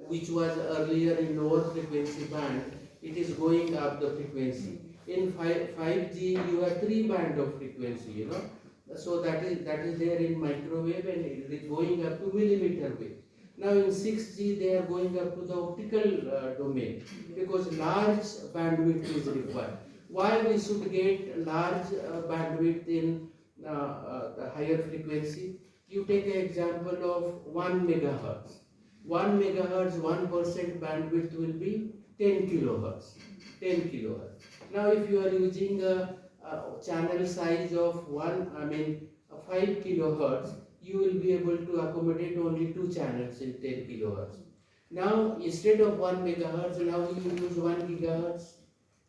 which was earlier in lower frequency band, it is going up the frequency. In 5G, you have 3 band of frequency, So that is there in microwave, and it is going up to millimeter wave. Now in 6G, they are going up to the optical domain, because large bandwidth is required. Why we should get large bandwidth in the higher frequency? You take an example of 1 megahertz. 1 megahertz, 1% bandwidth will be 10 kilohertz. 10 kilohertz. Now if you are using a channel size of 5 kilohertz, you will be able to accommodate only 2 channels in 10 kilohertz. Now instead of 1 megahertz, now you use 1 gigahertz,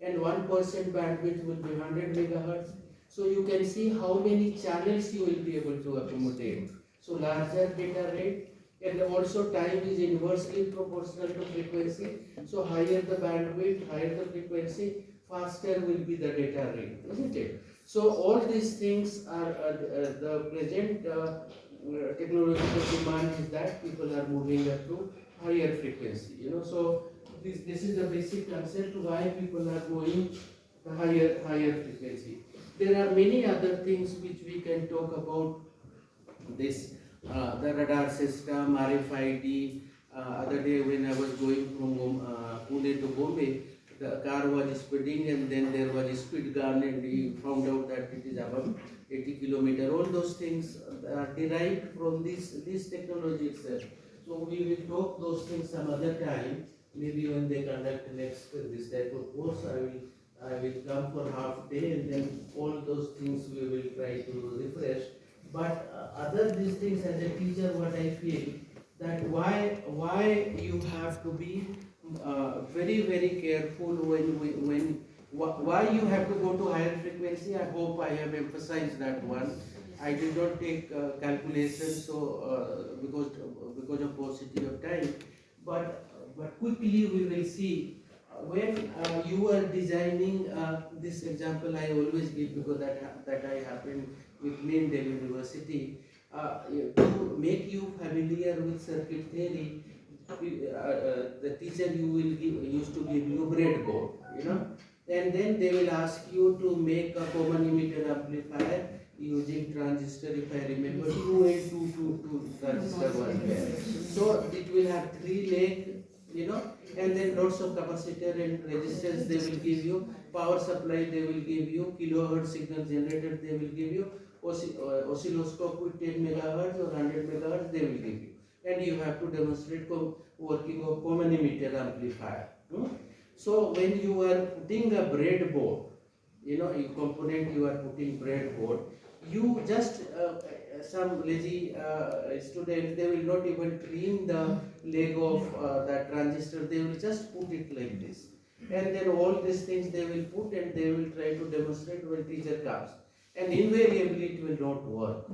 and 1% bandwidth will be 100 megahertz. So you can see how many channels you will be able to accommodate. So larger data rate, and also time is inversely proportional to frequency. So higher the bandwidth, higher the frequency, faster will be the data rate, isn't it? So all these things are the present technological demand is that people are moving up to higher frequency. So this is the basic concept why people are going the higher frequency. There are many other things which we can talk about this. The radar system, RFID. Other day when I was going from Pune to Bombay, the car was speeding, and then there was a speed gun, and we found out that it is above 80 kilometers. All those things are derived from this technology itself. So we will talk those things some other time. Maybe when they conduct next this type of course, I will come for half day, and then all those things we will try to refresh. But other these things, as a teacher, what I feel that why you have to be very careful why you have to go to higher frequency. I hope I have emphasized that one. I did not take calculations, so because of paucity of time. But quickly we will see when you are designing this example. I always give, because that I happened with me in Delhi University. To make you familiar with circuit theory, the teacher used to give you breadboard, and then they will ask you to make a common emitter amplifier using transistor. If I remember, 2N222 transistor was there. So it will have 3 legs, and then lots of capacitor and resistance they will give you. Power supply they will give you. Kilohertz signal generator they will give you. Oscilloscope with 10 megahertz or 100 megahertz they will give you. And you have to demonstrate working of common emitter amplifier. So when you are putting a breadboard, a component you are putting breadboard, you just some lazy students, they will not even trim the leg of that transistor. They will just put it like this, and then all these things they will put, and they will try to demonstrate when teacher comes, and invariably it will not work.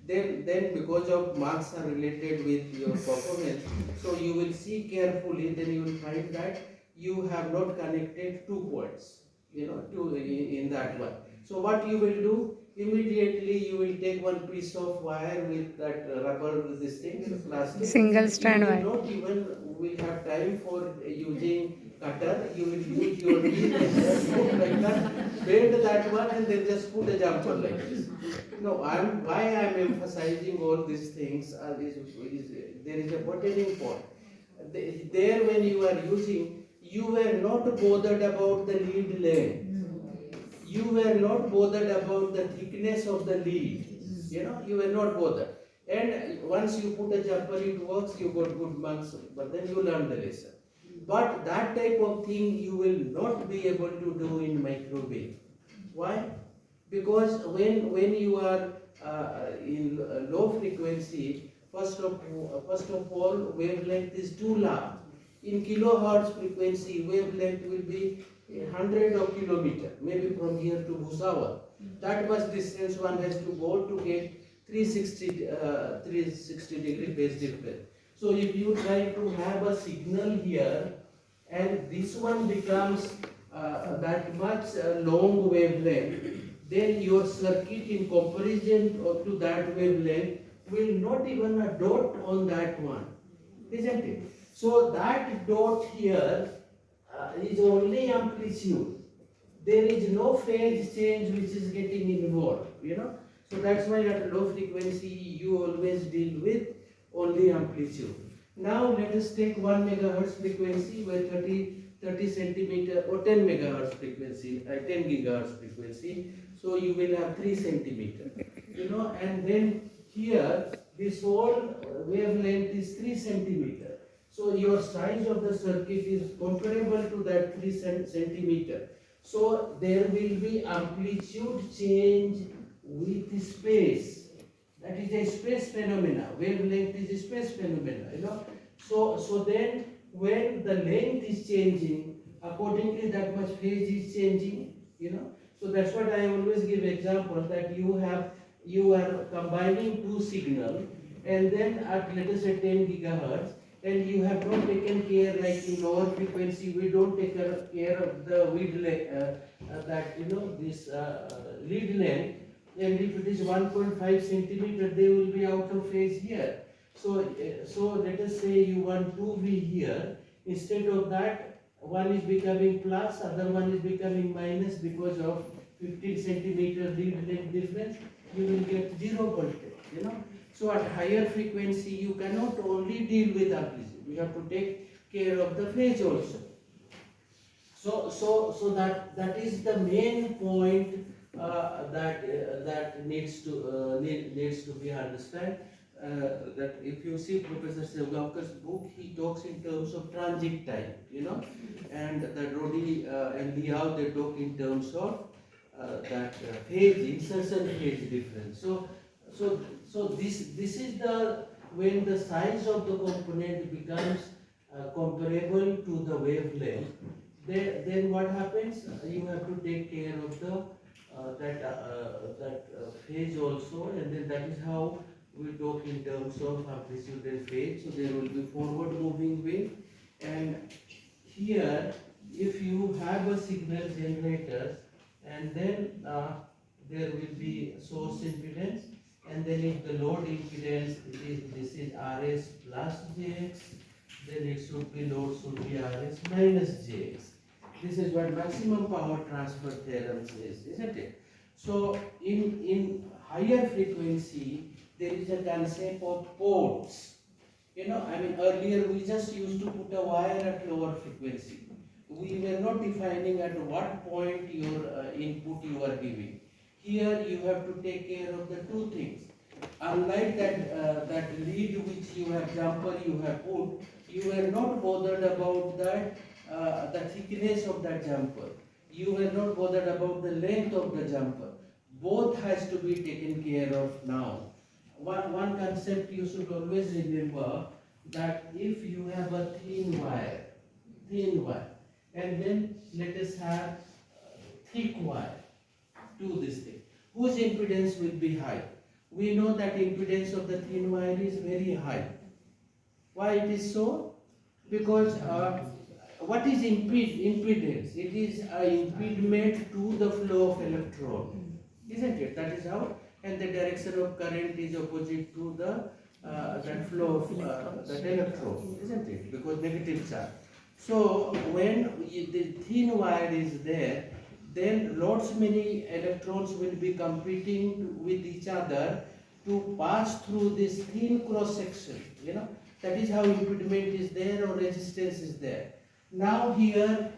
Then because of marks are related with your performance, so you will see carefully, then you will find that you have not connected 2 points, in that one. So what you will do, immediately you will take one piece of wire with that rubber, this thing, plastic. Single strand wire. You will not even will have time for using cutter. You will use your heel and just put like that, bend that one, and then just put a jumper like this. No, why I am emphasizing all these things is there is a bottling point. There when you are using, you were not bothered about the lead length. You were not bothered about the thickness of the lead. You were not bothered. And once you put a jumper, it works, you got good marks, but then you learn the lesson. But that type of thing you will not be able to do in microwave. Why? Because when you are in low frequency, first of all, wavelength is too large. In kilohertz frequency, wavelength will be 100 of kilometer, maybe from here to Bhusawal. That much distance one has to go to get 360 degree phase difference. So if you try to have a signal here, and this one becomes that much long wavelength, then your circuit in comparison to that wavelength will not even a dot on that one, isn't it? So that dot here is only amplitude. There is no phase change which is getting involved, So that's why at low frequency you always deal with only amplitude. Now let us take 1 megahertz frequency where 30 centimeter or 10 megahertz frequency, 10 gigahertz frequency. So you will have 3 centimeter, and then here this whole wavelength is 3 centimeter. So your size of the circuit is comparable to that 3 centimeter. So there will be amplitude change with space. That is a space phenomena. Wavelength is a space phenomena, So then when the length is changing, accordingly that much phase is changing. So that's what I always give example that you are combining two signal, and then at let us say 10 gigahertz, and you have not taken care, like in lower frequency we don't take care of the width this lead length, and if it is 1.5 centimeter they will be out of phase here. So let us say you want 2V here, instead of that one is becoming plus, other one is becoming minus because of 15 centimeter lead length difference, you will get 0 voltage, So at higher frequency you cannot only deal with amplitude, you have to take care of the phase also. So that is the main point that needs to be understood. That if you see Professor Sevgavkar's book, he talks in terms of transit time, and that Rodi and Liao, they talk in terms of that phase, insertion phase difference. So this is the when the size of the component becomes comparable to the wavelength. Then what happens? You have to take care of the phase also, and then that is how we talk in terms of amplitude and phase. So there will be forward moving wave, and here if you have a signal generator, and then there will be source impedance, and then if the load impedance this is Rs plus Jx, then it should be load should be Rs minus Jx. This is what maximum power transfer theorem says, isn't it? So in higher frequency there is a concept of ports. Earlier we just used to put a wire at lower frequency. We were not defining at what point your input you are giving. Here you have to take care of the two things. Unlike that lead which you have jumper you have put, you were not bothered about that the thickness of that jumper. You were not bothered about the length of the jumper. Both has to be taken care of now. One concept you should always remember, that if you have a thin wire, and then let us have thick wire to this thing, whose impedance will be high. We know that impedance of the thin wire is very high. Why it is so? Because what is impedance? It is an impediment to the flow of electron, isn't it? That is how, and the direction of current is opposite to the that flow of that electron, isn't it? Because negative charge. So when the thin wire is there, then lots many electrons will be competing with each other to pass through this thin cross section. That is how impediment is there or resistance is there. Now here,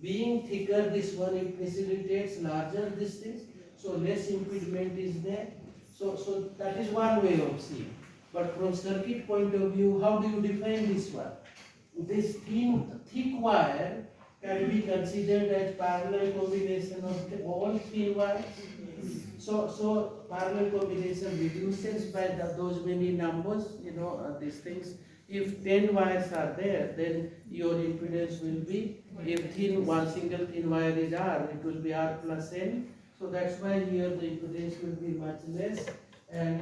being thicker, this one it facilitates larger distance, so less impediment is there. So that is one way of seeing. But from circuit point of view, how do you define this one? This thick wire can be considered as parallel combination of all thin wires. So parallel combination reduces by those many numbers, these things. If 10 wires are there, then your impedance will be, if one single thin wire is R, it will be R plus N. So that's why here the impedance will be much less, and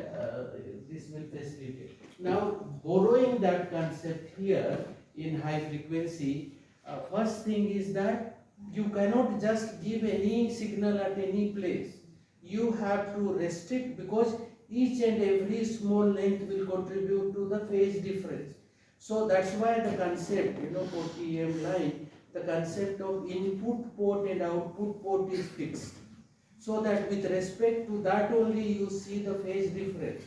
this will facilitate. Now, borrowing that concept here in high frequency, first thing is that you cannot just give any signal at any place. You have to restrict, because each and every small length will contribute to the phase difference. So that's why the concept, 40 line, the concept of input port and output port is fixed. So that with respect to that only you see the phase difference.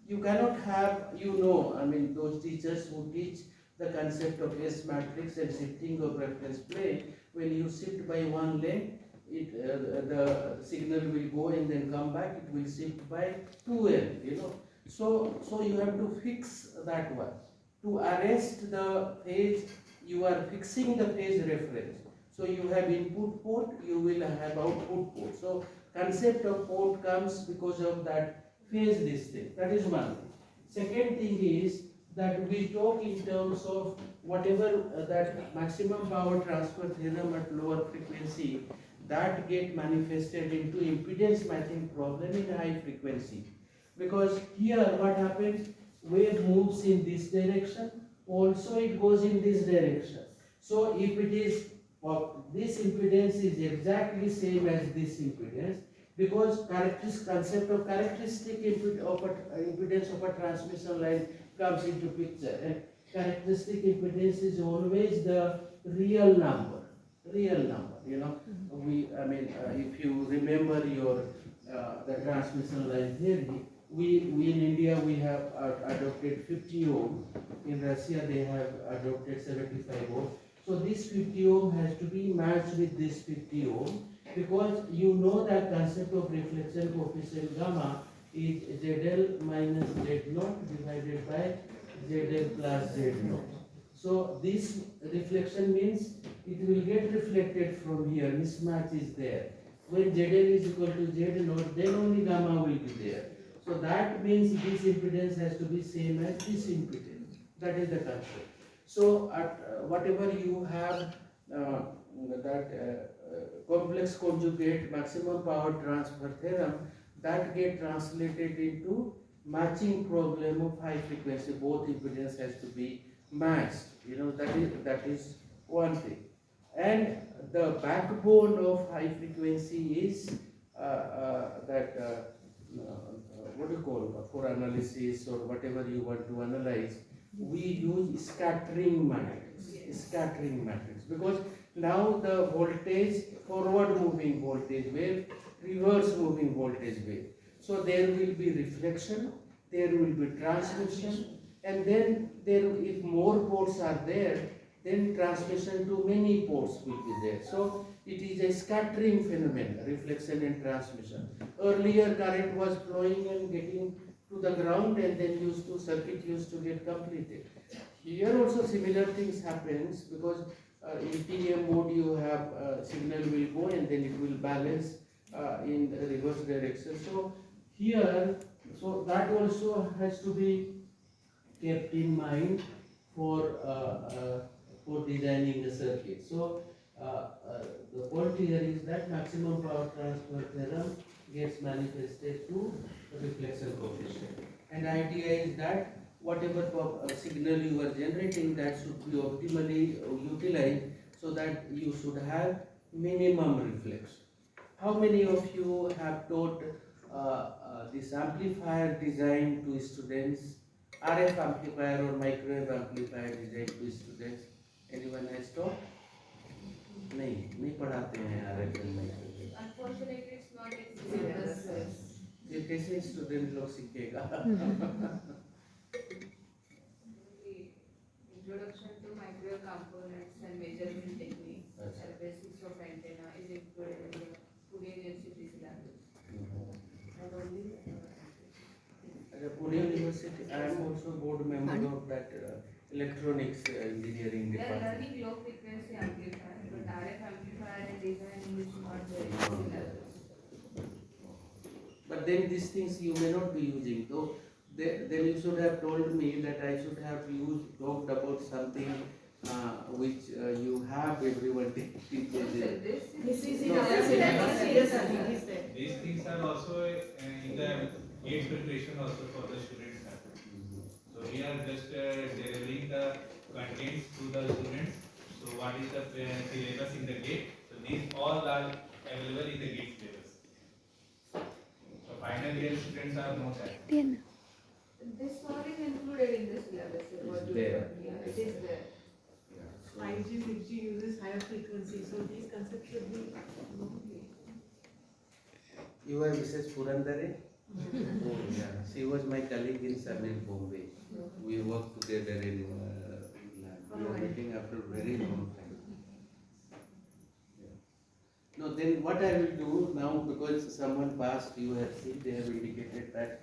You cannot have, those teachers who teach the concept of S matrix and shifting of reference plane, when you shift by one lane, the signal will go and then come back, it will shift by 2L. So you have to fix that one. To arrest the phase, you are fixing the phase reference. So you have input port, you will have output port. So concept of port comes because of that phase distance. That is one thing. Second thing is that we talk in terms of whatever that maximum power transfer theorem at lower frequency, that get manifested into impedance matching problem in high frequency. Because here what happens, wave moves in this direction, also it goes in this direction. So if it is this impedance is exactly same as this impedance, because concept of characteristic impedance of a transmission line comes into picture, and characteristic impedance is always the real number. If you remember your the transmission line theory, we in India we have adopted 50 ohm. In Russia they have adopted 75 ohm. So this 50 ohm has to be matched with this 50 ohm, because you know that concept of reflection coefficient gamma is ZL minus Z0 divided by ZL plus Z0. So this reflection means it will get reflected from here, mismatch is there. When ZL is equal to Z0, then only gamma will be there. So that means this impedance has to be same as this impedance. That is the concept. So at whatever you have complex conjugate maximum power transfer theorem, that get translated into matching problem of high frequency. Both impedance has to be matched. That is one thing. And the backbone of high frequency is what do you call, for analysis or whatever you want to analyze, we use scattering matrix, because now the voltage, forward moving voltage wave, reverse moving voltage wave. So there will be reflection, there will be transmission, and then if more ports are there, then transmission to many ports will be there. So it is a scattering phenomenon, reflection and transmission. Earlier current was flowing and getting to the ground, and then circuit used to get completed. Here also similar things happens, because in TM mode you have signal will go and then it will balance in the reverse direction. So here, so that also has to be kept in mind for designing the circuit. So the point here is that maximum power transfer theorem gets manifested to the reflection coefficient, and idea is that whatever signal you are generating, that should be optimally utilized, so that you should have minimum reflection. How many of you have taught this amplifier design to students, RF amplifier or microwave amplifier design to students? Anyone has taught? नहीं पढ़ाते हैं RF and microwave. Unfortunately, it's not in syllabus. ये कैसे student लोग सीखेगा? Introduction to microwave components and measurement techniques and basics of antenna is included in the Pune University syllabus. Not only Pune University, I am also board member of that electronics engineering they are department. learning low frequency amplifier, but RF amplifier and designing is not there in the syllabus. But then these things you may not be using. Though then you should have told me that I should have talked about something which you have everyone teaches. This is No, our syllabus. these things are also in the gate preparation also for the students. So we are just delivering the contents to the students. So what is the syllabus in the gate? So these all are available in the gate syllabus. So final year students are know that. This all is included in the syllabus. What you There. have here. 5G, 6G uses higher frequency, so these concepts should be known. You are Mrs. Purandare? Oh, yeah. She was my colleague in Samir Bombay. We worked together in lab. We are meeting after a very long time. Yeah. No, then what I will do now, because someone passed, you have seen, they have indicated that